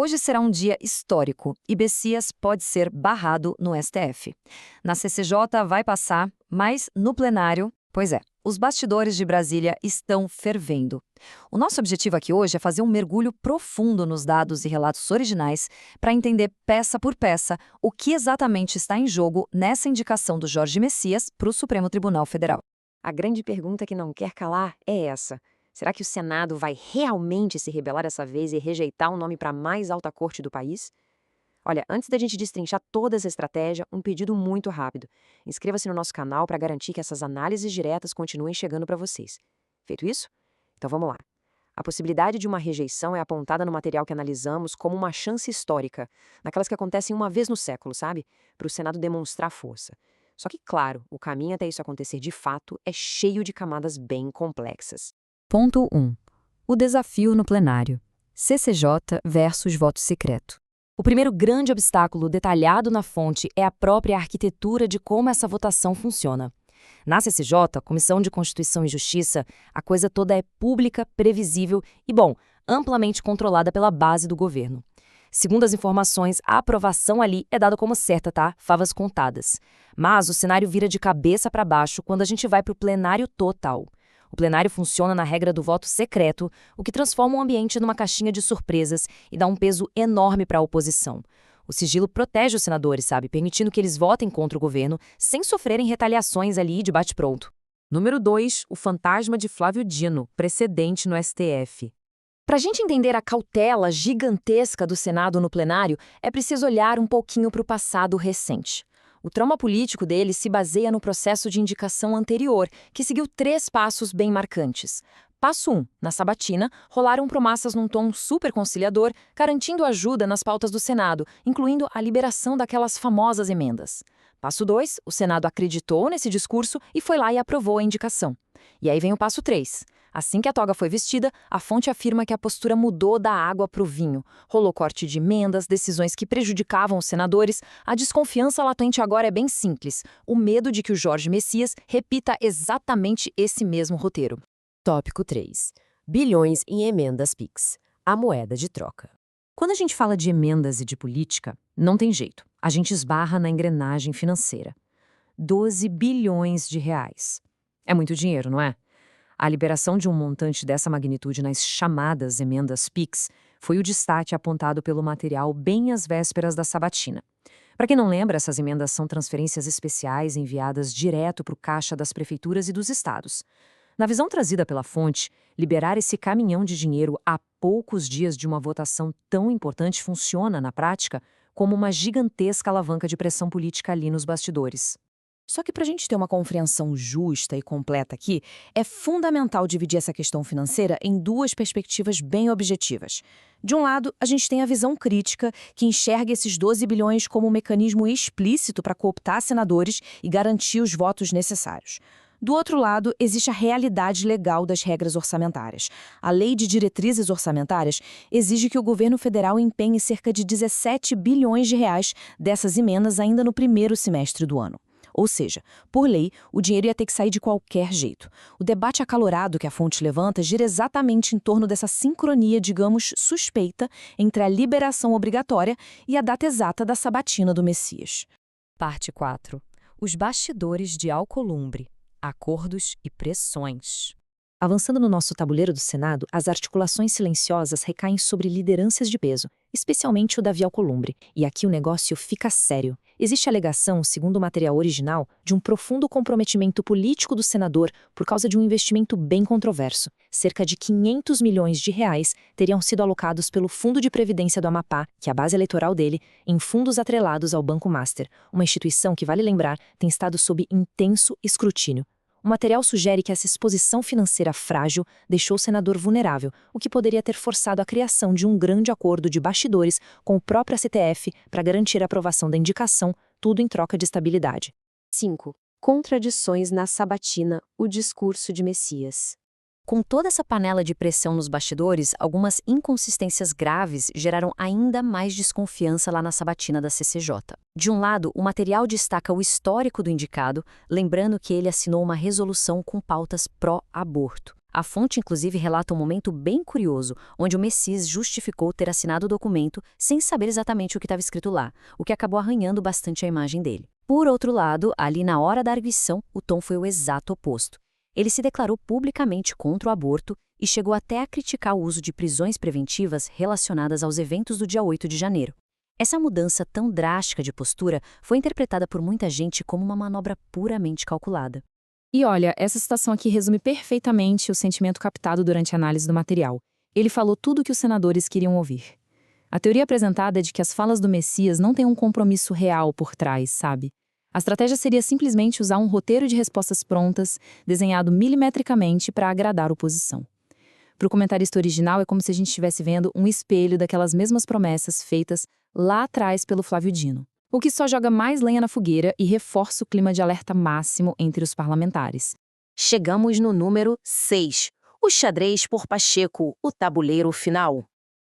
Hoje será um dia histórico e Bessias pode ser barrado no STF. Na CCJ vai passar, mas no plenário, pois é, os bastidores de Brasília estão fervendo. O nosso objetivo aqui hoje é fazer um mergulho profundo nos dados e relatos originais para entender peça por peça o que exatamente está em jogo nessa indicação do Jorge Messias para o Supremo Tribunal Federal. A grande pergunta que não quer calar é essa. Será que o Senado vai realmente se rebelar dessa vez e rejeitar um nome para a mais alta corte do país? Olha, antes da gente destrinchar toda essa estratégia, um pedido muito rápido. Inscreva-se no nosso canal para garantir que essas análises diretas continuem chegando para vocês. Feito isso? Então vamos lá. A possibilidade de uma rejeição é apontada no material que analisamos como uma chance histórica, naquelas que acontecem uma vez no século, sabe? Para o Senado demonstrar força. Só que, claro, o caminho até isso acontecer de fato é cheio de camadas bem complexas. Ponto 1. O desafio no plenário. CCJ versus voto secreto. O primeiro grande obstáculo detalhado na fonte é a própria arquitetura de como essa votação funciona. Na CCJ, Comissão de Constituição e Justiça, a coisa toda é pública, previsível e, amplamente controlada pela base do governo. Segundo as informações, a aprovação ali é dada como certa, tá? Favas contadas. Mas o cenário vira de cabeça para baixo quando a gente vai para o plenário total. O plenário funciona na regra do voto secreto, o que transforma o ambiente numa caixinha de surpresas e dá um peso enorme para a oposição. O sigilo protege os senadores, sabe, permitindo que eles votem contra o governo sem sofrerem retaliações ali de bate-pronto. Número 2, o fantasma de Flávio Dino, precedente no STF. Para a gente entender a cautela gigantesca do Senado no plenário, é preciso olhar um pouquinho para o passado recente. O trauma político dele se baseia no processo de indicação anterior, que seguiu 3 passos bem marcantes. Passo 1. Na sabatina, rolaram promessas num tom super conciliador, garantindo ajuda nas pautas do Senado, incluindo a liberação daquelas famosas emendas. Passo 2. O Senado acreditou nesse discurso e foi lá e aprovou a indicação. E aí vem o passo 3. Assim que a toga foi vestida, a fonte afirma que a postura mudou da água para o vinho. Rolou corte de emendas, decisões que prejudicavam os senadores. A desconfiança latente agora é bem simples. O medo de que o Jorge Messias repita exatamente esse mesmo roteiro. Tópico 3. Bilhões em emendas PIX. A moeda de troca. Quando a gente fala de emendas e de política, não tem jeito. A gente esbarra na engrenagem financeira. 12 bilhões de reais. É muito dinheiro, não é? A liberação de um montante dessa magnitude nas chamadas emendas PIX foi o destaque apontado pelo material bem às vésperas da sabatina. Para quem não lembra, essas emendas são transferências especiais enviadas direto para o caixa das prefeituras e dos estados. Na visão trazida pela fonte, liberar esse caminhão de dinheiro a poucos dias de uma votação tão importante funciona, na prática, como uma gigantesca alavanca de pressão política ali nos bastidores. Só que para a gente ter uma compreensão justa e completa aqui, é fundamental dividir essa questão financeira em 2 perspectivas bem objetivas. De um lado, a gente tem a visão crítica, que enxerga esses 12 bilhões como um mecanismo explícito para cooptar senadores e garantir os votos necessários. Do outro lado, existe a realidade legal das regras orçamentárias. A Lei de Diretrizes Orçamentárias exige que o governo federal empenhe cerca de 17 bilhões de reais dessas emendas ainda no primeiro semestre do ano. Ou seja, por lei, o dinheiro ia ter que sair de qualquer jeito. O debate acalorado que a fonte levanta gira exatamente em torno dessa sincronia, digamos, suspeita entre a liberação obrigatória e a data exata da sabatina do Messias. Parte 4. Os bastidores de Alcolumbre. Acordos e pressões. Avançando no nosso tabuleiro do Senado, as articulações silenciosas recaem sobre lideranças de peso, especialmente o Davi Alcolumbre. E aqui o negócio fica sério. Existe alegação, segundo o material original, de um profundo comprometimento político do senador por causa de um investimento bem controverso. Cerca de 500 milhões de reais teriam sido alocados pelo Fundo de Previdência do Amapá, que é a base eleitoral dele, em fundos atrelados ao Banco Master, uma instituição que, vale lembrar, tem estado sob intenso escrutínio. O material sugere que essa exposição financeira frágil deixou o senador vulnerável, o que poderia ter forçado a criação de um grande acordo de bastidores com o próprio STF para garantir a aprovação da indicação, tudo em troca de estabilidade. 5. Contradições na sabatina, o discurso de Messias. Com toda essa panela de pressão nos bastidores, algumas inconsistências graves geraram ainda mais desconfiança lá na sabatina da CCJ. De um lado, o material destaca o histórico do indicado, lembrando que ele assinou uma resolução com pautas pró-aborto. A fonte, inclusive, relata um momento bem curioso, onde o Messias justificou ter assinado o documento sem saber exatamente o que estava escrito lá, o que acabou arranhando bastante a imagem dele. Por outro lado, ali na hora da arguição, o tom foi o exato oposto. Ele se declarou publicamente contra o aborto e chegou até a criticar o uso de prisões preventivas relacionadas aos eventos do dia 8 de janeiro. Essa mudança tão drástica de postura foi interpretada por muita gente como uma manobra puramente calculada. E olha, essa citação aqui resume perfeitamente o sentimento captado durante a análise do material. Ele falou tudo o que os senadores queriam ouvir. A teoria apresentada é de que as falas do Messias não têm um compromisso real por trás, sabe? A estratégia seria simplesmente usar um roteiro de respostas prontas, desenhado milimetricamente para agradar a oposição. Para o comentarista original, é como se a gente estivesse vendo um espelho daquelas mesmas promessas feitas lá atrás pelo Flávio Dino. O que só joga mais lenha na fogueira e reforça o clima de alerta máximo entre os parlamentares. Chegamos no número 6. O xadrez por Pacheco, o tabuleiro final.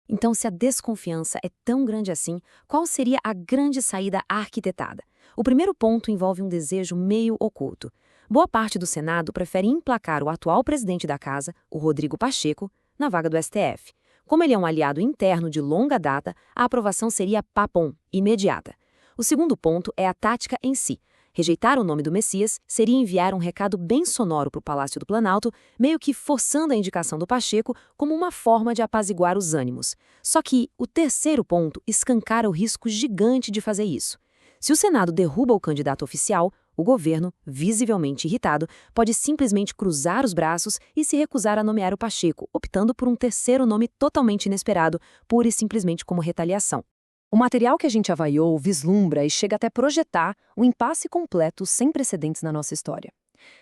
Então, se a desconfiança é tão grande assim, qual seria a grande saída arquitetada? O primeiro ponto envolve um desejo meio oculto. Boa parte do Senado prefere emplacar o atual presidente da Casa, o Rodrigo Pacheco, na vaga do STF. Como ele é um aliado interno de longa data, a aprovação seria papum, imediata. O segundo ponto é a tática em si. Rejeitar o nome do Messias seria enviar um recado bem sonoro para o Palácio do Planalto, meio que forçando a indicação do Pacheco como uma forma de apaziguar os ânimos. Só que o terceiro ponto escancara o risco gigante de fazer isso. Se o Senado derruba o candidato oficial, o governo, visivelmente irritado, pode simplesmente cruzar os braços e se recusar a nomear o Pacheco, optando por um terceiro nome totalmente inesperado, pura e simplesmente como retaliação. O material que a gente avaliou vislumbra e chega até projetar um impasse completo sem precedentes na nossa história.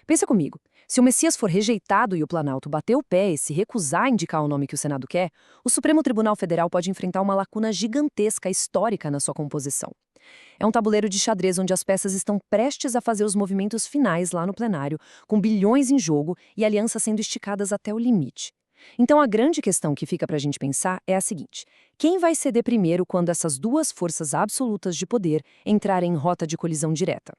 Pensa comigo, se o Messias for rejeitado e o Planalto bater o pé e se recusar a indicar o nome que o Senado quer, o Supremo Tribunal Federal pode enfrentar uma lacuna gigantesca histórica na sua composição. É um tabuleiro de xadrez onde as peças estão prestes a fazer os movimentos finais lá no plenário, com bilhões em jogo e alianças sendo esticadas até o limite. Então a grande questão que fica para a gente pensar é a seguinte: quem vai ceder primeiro quando essas duas forças absolutas de poder entrarem em rota de colisão direta?